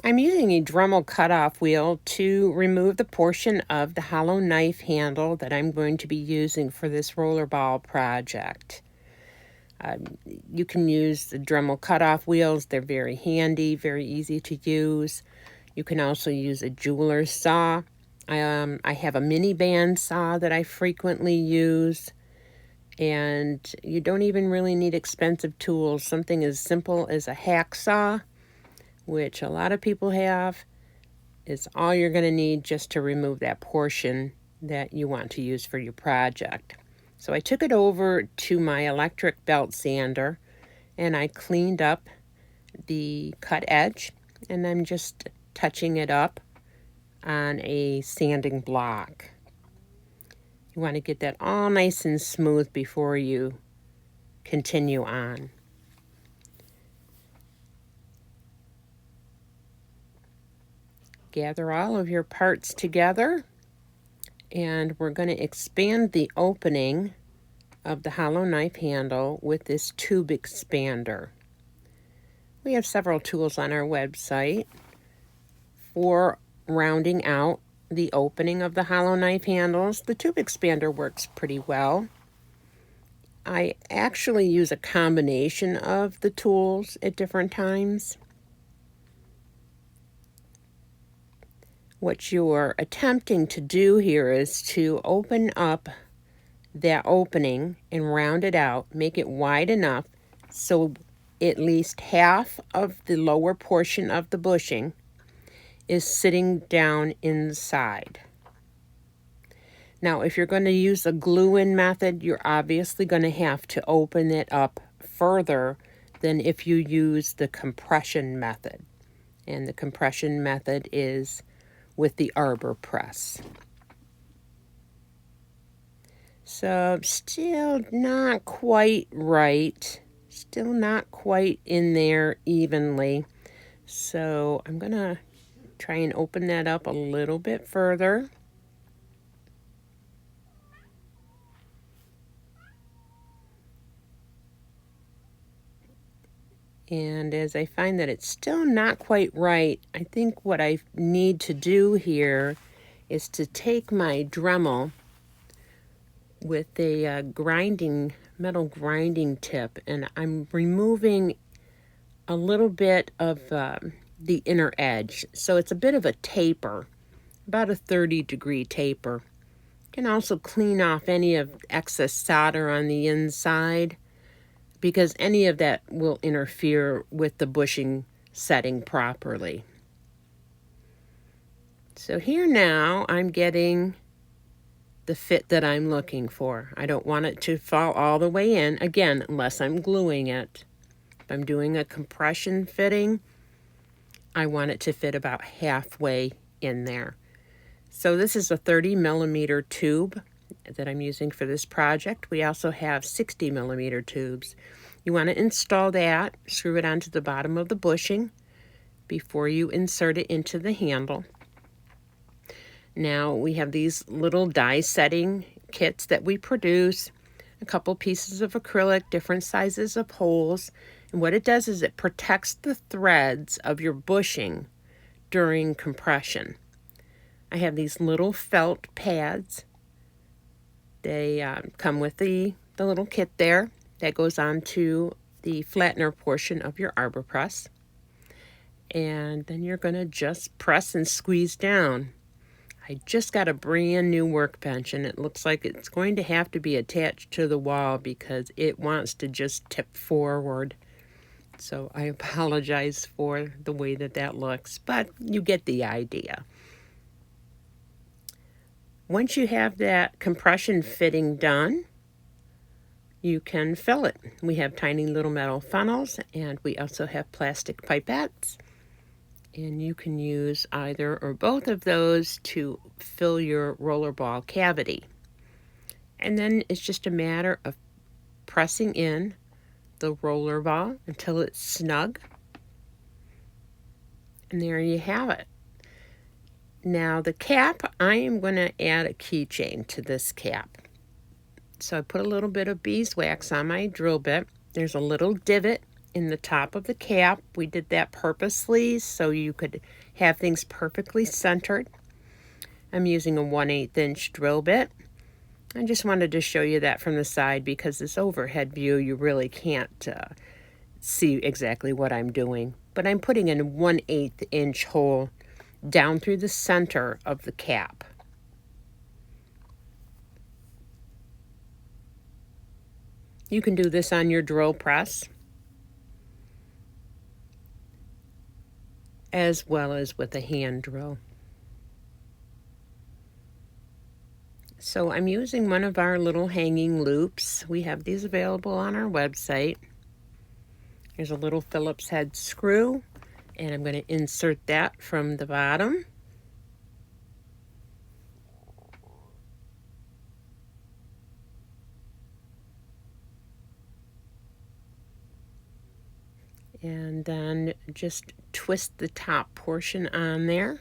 I'm using a Dremel cutoff wheel to remove the portion of the hollow knife handle that I'm going to be using for this rollerball project. You can use the Dremel cutoff wheels. They're very handy, very easy to use. You can also use a jeweler's saw. I have a mini band saw that I frequently use. And you don't even really need expensive tools. Something as simple as a hacksaw, which a lot of people have, is all you're going to need just to remove that portion that you want to use for your project. So I took it over to my electric belt sander and I cleaned up the cut edge, and I'm just touching it up on a sanding block. You want to get that all nice and smooth before you continue on. Gather all of your parts together, and we're going to expand the opening of the hollow knife handle with this tube expander. We have several tools on our website for rounding out the opening of the hollow knife handles. The tube expander works pretty well. I actually use a combination of the tools at different times. What you're attempting to do here is to open up that opening and round it out, make it wide enough so at least half of the lower portion of the bushing is sitting down inside. Now, if you're going to use a glue-in method, you're obviously going to have to open it up further than if you use the compression method. And the compression method is with the arbor press. So still not quite right. Still not quite in there evenly. So I'm going to try and open that up a little bit further. And as I find that it's still not quite right, I think what I need to do here is to take my Dremel with a metal grinding tip, and I'm removing a little bit of the inner edge. So it's a bit of a taper, about a 30-degree taper. You can also clean off any of excess solder on the inside, because any of that will interfere with the bushing setting properly. So here now I'm getting the fit that I'm looking for. I don't want it to fall all the way in, again, unless I'm gluing it. If I'm doing a compression fitting, I want it to fit about halfway in there. So this is a 30-millimeter tube that I'm using for this project. We also have 60-millimeter tubes. You want to install that, screw it onto the bottom of the bushing before you insert it into the handle. Now we have these little die setting kits that we produce, a couple pieces of acrylic, different sizes of holes, and what it does is it protects the threads of your bushing during compression. I have these little felt pads. They come with the little kit there that goes onto the flattener portion of your arbor press. And then you're going to just press and squeeze down. I just got a brand new workbench, and it looks like it's going to have to be attached to the wall because it wants to just tip forward. So I apologize for the way that looks, but you get the idea. Once you have that compression fitting done, you can fill it. We have tiny little metal funnels, and we also have plastic pipettes. And you can use either or both of those to fill your rollerball cavity. And then it's just a matter of pressing in the rollerball until it's snug. And there you have it. Now the cap, I am going to add a keychain to this cap. So I put a little bit of beeswax on my drill bit. There's a little divot in the top of the cap. We did that purposely so you could have things perfectly centered. I'm using a 1/8 inch drill bit. I just wanted to show you that from the side because this overhead view you really can't see exactly what I'm doing. But I'm putting in a 1/8 inch hole down through the center of the cap. You can do this on your drill press as well as with a hand drill. So I'm using one of our little hanging loops. We have these available on our website. There's a little Phillips head screw, and I'm going to insert that from the bottom. And then just twist the top portion on there.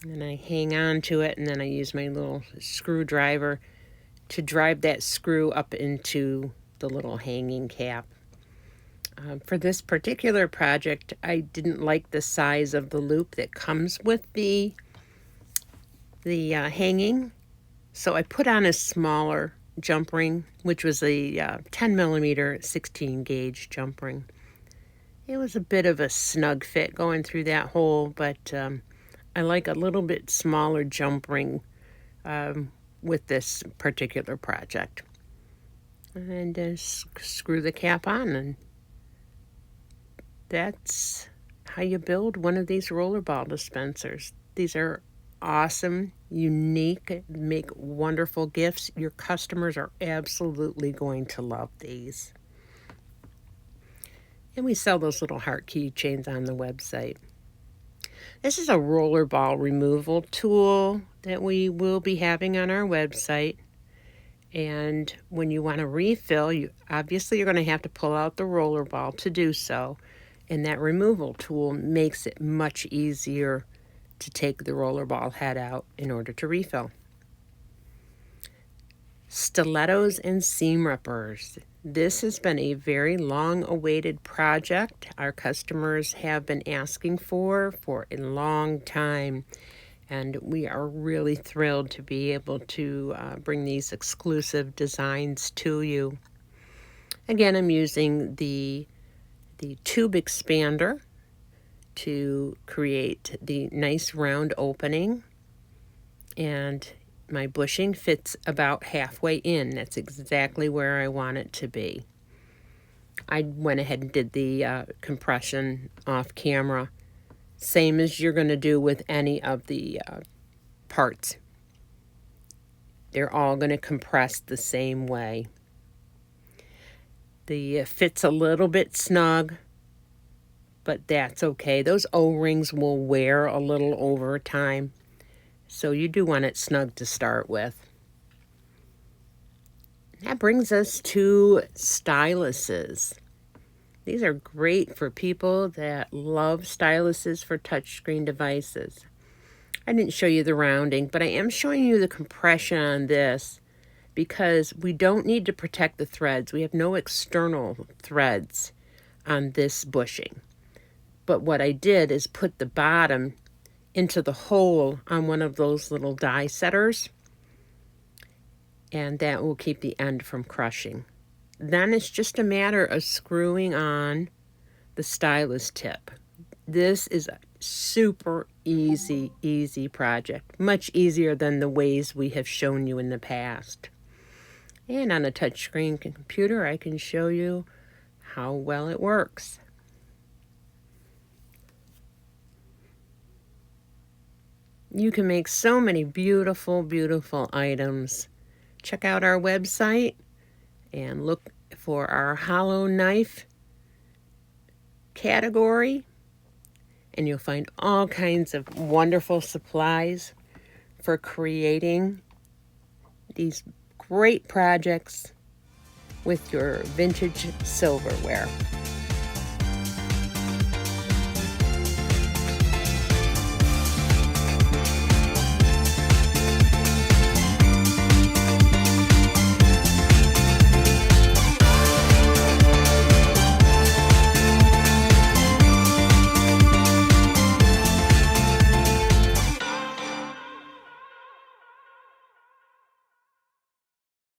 And I hang on to it, and then I use my little screwdriver to drive that screw up into the little hanging cap. For this particular project, I didn't like the size of the loop that comes with the hanging, so I put on a smaller jump ring, which was a 10 millimeter 16 gauge jump ring. It was a bit of a snug fit going through that hole, but I like a little bit smaller jump ring with this particular project. And just screw the cap on, and that's how you build one of these rollerball dispensers. These are awesome, unique, make wonderful gifts. Your customers are absolutely going to love these. And we sell those little heart keychains on the website. This is a rollerball removal tool that we will be having on our website. And when you want to refill, obviously you're going to have to pull out the rollerball to do so. And that removal tool makes it much easier to take the rollerball head out in order to refill. Stilettos and seam rippers. This has been a very long-awaited project. Our customers have been asking for a long time, and we are really thrilled to be able to bring these exclusive designs to you. Again, I'm using the tube expander to create the nice round opening, and my bushing fits about halfway in. That's exactly where I want it to be. I went ahead and did the compression off camera, same as you're going to do with any of the parts. They're all going to compress the same way. The fit's a little bit snug, but that's okay. Those O-rings will wear a little over time, so you do want it snug to start with. That brings us to styluses. These are great for people that love styluses for touchscreen devices. I didn't show you the rounding, but I am showing you the compression on this because we don't need to protect the threads. We have no external threads on this bushing. But what I did is put the bottom into the hole on one of those little die setters, and that will keep the end from crushing. Then it's just a matter of screwing on the stylus tip. This is a super easy project, much easier than the ways we have shown you in the past. And on a touchscreen computer, I can show you how well it works. You can make so many beautiful, beautiful items. Check out our website and look for our hollow knife category, and you'll find all kinds of wonderful supplies for creating these great projects with your vintage silverware.